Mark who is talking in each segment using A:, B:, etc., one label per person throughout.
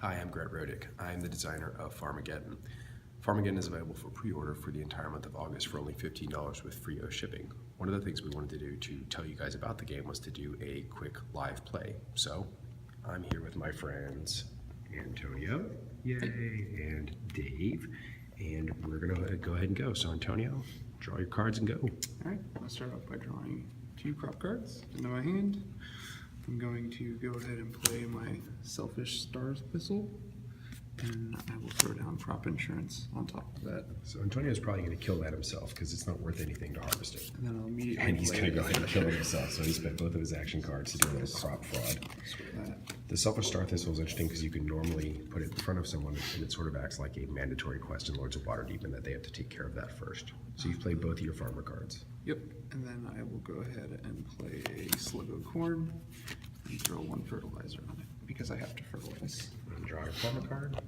A: Hi, I'm Grant Rodick. I'm the designer of Farmageddon. Farmageddon is available for pre-order for the entire month of August for only $15 with free shipping. One of the things we wanted to do to tell you guys about the game was to do a quick live play. So, I'm here with my friends Antonio, yay, and Dave, and we're gonna go ahead and go. So Antonio, draw your cards and go.
B: Alright, I'll start off by drawing 2 crop cards into my hand. I'm going to go ahead and play my Selfish Stars Thistle, and I will throw down crop insurance on top of that.
A: So Antonio's probably going to kill that himself because it's not worth anything to harvest it.
B: And then I'll immediately
A: And he's going to go ahead and kill it himself, so he spent both of his action cards to do a little crop fraud. The Selfish Star Thistle is interesting because you can normally put it in front of someone and it sort of acts like a mandatory quest in Lords of Waterdeep and that they have to take care of that first. So you've played both of your farmer cards.
B: Yep, and then I will go ahead and play a Slug of Corn and throw 1 fertilizer on it because I have to fertilize.
A: And draw your farmer card.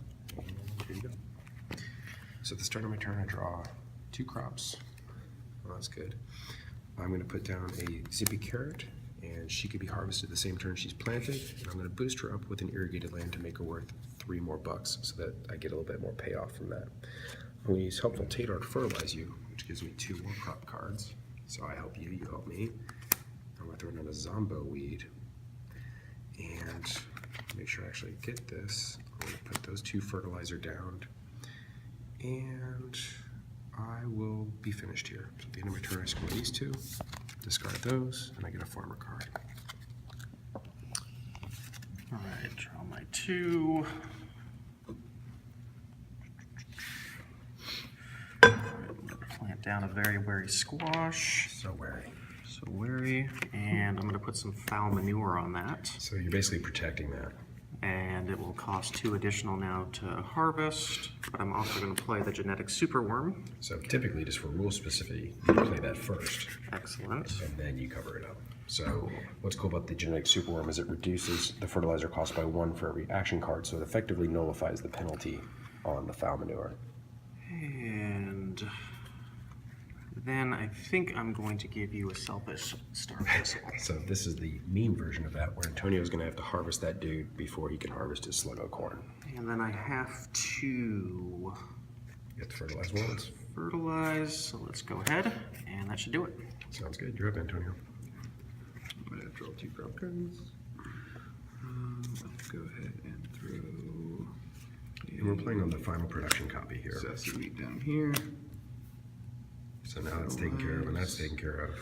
A: Here you go. So at the start of my turn, I draw 2 crops. Well, that's good. I'm going to put down a zippy carrot, and she could be harvested the same turn she's planted. And I'm going to boost her up with an irrigated land to make her worth 3 more bucks, so that I get a little bit more payoff from that. I'm going to use Helpful Tatar to fertilize you, which gives me 2 more crop cards. So I help you, you help me. I'm going to throw down a Zombo Weed, and make sure I actually get this. I'm going to put those 2 fertilizer down, and I will be finished here. So at the end of my turn, I score these 2, discard those, and I get a farmer card.
C: Alright, draw my 2. Plant down a very wary squash.
A: So wary.
C: So wary. And I'm going to put some foul manure on that.
A: So you're basically protecting that.
C: And it will cost 2 additional now to harvest. But I'm also going to play the genetic superworm.
A: So typically, just for rule specificity, you play that first.
C: Excellent.
A: And then you cover it up. So what's cool about the genetic superworm is it reduces the fertilizer cost by 1 for every action card, so it effectively nullifies the penalty on the foul manure.
C: And then I think I'm going to give you a Selfish Star Thistle.
A: So this is the mean version of that, where Antonio's going to have to harvest that dude before he can harvest his slug of corn.
C: And then I have to
A: You have to fertilize once.
C: fertilize, so let's go ahead, and that should do it.
A: Sounds good. You're up, Antonio.
B: I'm going to draw 2 crop cards. I'll go ahead and throw.
A: And we're playing on the final production copy here.
B: Sassy Wheat down here.
A: So now that's taken care of, and that's taken care of.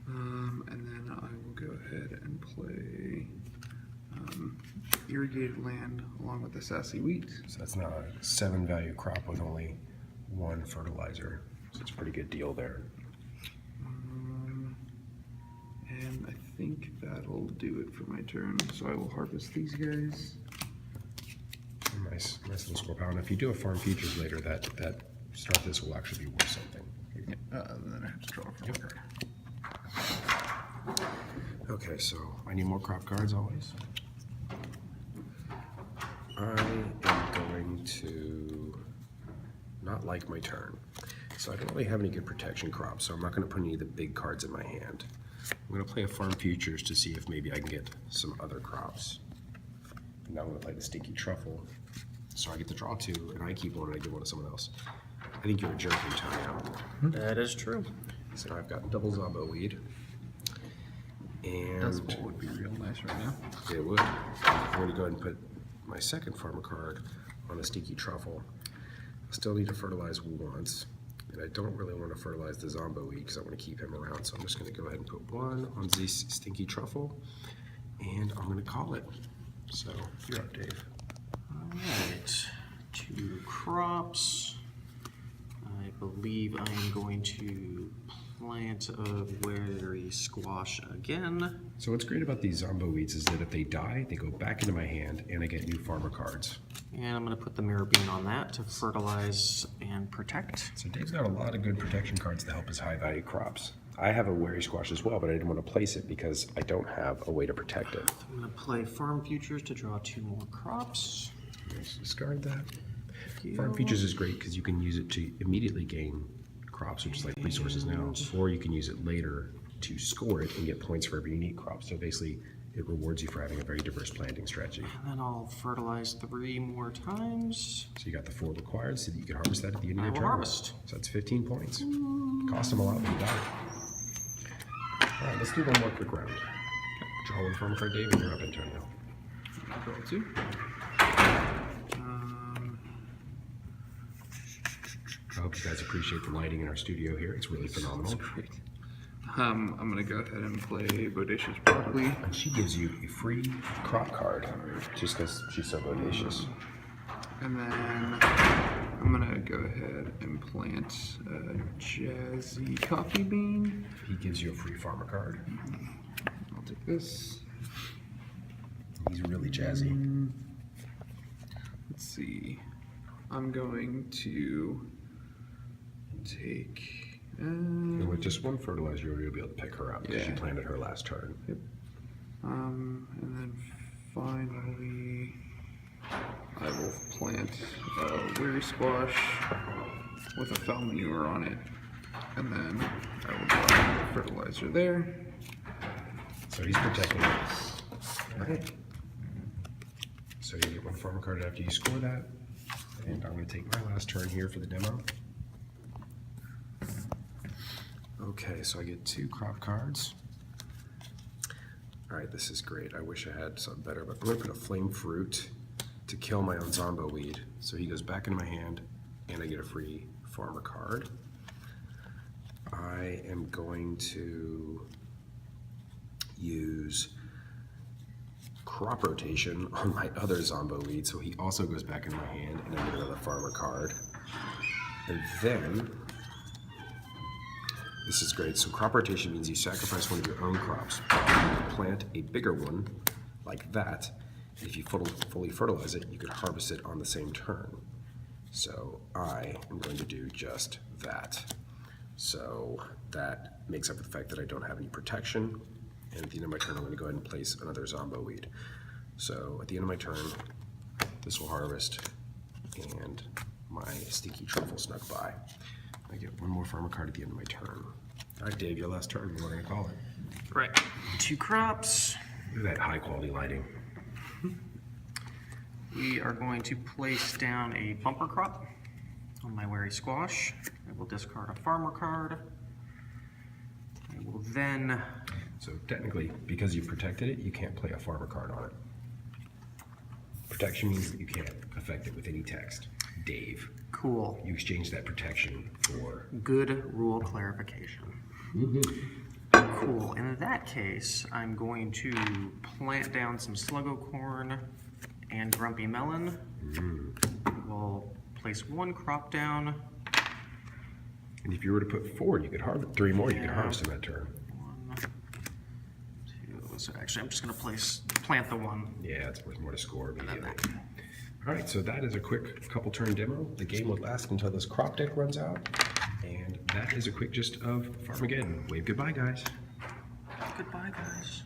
B: And then I will go ahead and play Irrigated Land along with the Sassy Wheat.
A: So that's now a 7 value crop with only 1 fertilizer. So it's a pretty good deal there.
B: And I think that'll do it for my turn. So I will harvest these guys.
A: Nice little score power. And if you do a farm futures later, that start this will actually be worth something.
B: Then I have to draw a card.
A: Okay, so I need more crop cards always. I am going to not like my turn. So I don't really have any good protection crops, so I'm not going to put any of the big cards in my hand. I'm going to play a farm futures to see if maybe I can get some other crops. And now I'm going to play the Stinky Truffle. So I get to draw 2, and I keep 1 and I give 1 to someone else. I think you're a jerk, Antonio.
C: That is true.
A: So I've got double Zombo Weed. And
B: Decibel would be real nice right now.
A: it would. I'm going to go ahead and put my second farmer card on the Stinky Truffle. I still need to fertilize once. And I don't really want to fertilize the Zombo Weed because I want to keep him around. So I'm just going to go ahead and put 1 on this Stinky Truffle. And I'm going to call it. So you're up, Dave.
C: Alright, 2 crops. I believe I am going to plant a wary squash again.
A: So what's great about these Zombo Weeds is that if they die, they go back into my hand and I get new farmer cards.
C: And I'm going to put the mirror bean on that to fertilize and protect.
A: So Dave's got a lot of good protection cards to help his high value crops. I have a wary squash as well, but I didn't want to place it because I don't have a way to protect it.
C: I'm going to play farm futures to draw 2 more crops.
A: Let's discard that. Farm Futures is great because you can use it to immediately gain crops, which is like resources now, or you can use it later to score it and get points for every unique crop. So basically, It rewards you for having a very diverse planting strategy.
C: And then I'll fertilize 3 more times.
A: So you got the 4 required so that you can harvest that at the end of
C: I
A: your
C: will
A: turn.
C: harvest.
A: So that's 15 points. Cost them a lot, but you got it. All right, let's do one more quick round. Draw one farm card, Dave, and you're up in turn now.
B: Draw 2.
A: I hope you guys appreciate the lighting in our studio here. It's really phenomenal.
B: Great. I'm gonna go ahead and play Bodacious Broccoli.
A: And she gives you a free crop card just because she's so bodacious.
B: And then I'm gonna go ahead and plant a Jazzy Coffee Bean.
A: He gives you a free farmer card.
B: I'll take this.
A: He's really jazzy.
B: Let's see. I'm going to take.
A: And with just one fertilizer, you'll be able to pick her up because
B: Yeah.
A: you planted her last turn.
B: Yep. And then finally, I will plant a Weary Squash with a foul manure on it. And then I will drop fertilizer there.
A: So he's protecting us. Alright. So you get one farmer card after you score that. And I'm going to take my last turn here for the demo. Okay, so I get 2 crop cards. Alright, this is great. I wish I had something better, but I'm going to put a flame fruit to kill my own Zombo weed. So he goes back into my hand, and I get a free farmer card. I am going to use crop rotation on my other Zombo weed, so he also goes back in my hand, and I get another farmer card. And then, this is great. So crop rotation means you sacrifice one of your own crops, plant a bigger one like that. And if you fully fertilize it, you could harvest it on the same turn. So I am going to do just that. So that makes up for the fact that I don't have any protection. And at the end of my turn, I'm going to go ahead and place another Zombo weed. So at the end of my turn, this will harvest, and my stinky truffle snuck by. I get one more farmer card at the end of my turn. All right, Dave, your last turn. What are we going to call it?
C: Right. 2 crops.
A: Look at that high quality lighting.
C: We are going to place down a bumper crop on my Wary Squash. I will discard a farmer card. I will then...
A: So technically, because you've protected it, you can't play a farmer card on it. Protection means that you can't affect it with any text. Dave,
C: Cool.
A: you exchange that protection for...
C: Good rule clarification. Cool. In that case, I'm going to plant down some Sluggo Corn and Grumpy Melon. We'll place 1 crop down.
A: And if you were to put 4, you could harvest 3 more. You could harvest in that turn.
C: 1, 2. So actually, I'm just going to plant the 1.
A: Yeah, it's worth more to score immediately.
C: that.
A: All right, so that is a quick couple turn demo. The game will last until this crop deck runs out. And that is a quick gist of Farmageddon. Wave goodbye, guys.
C: Goodbye, guys.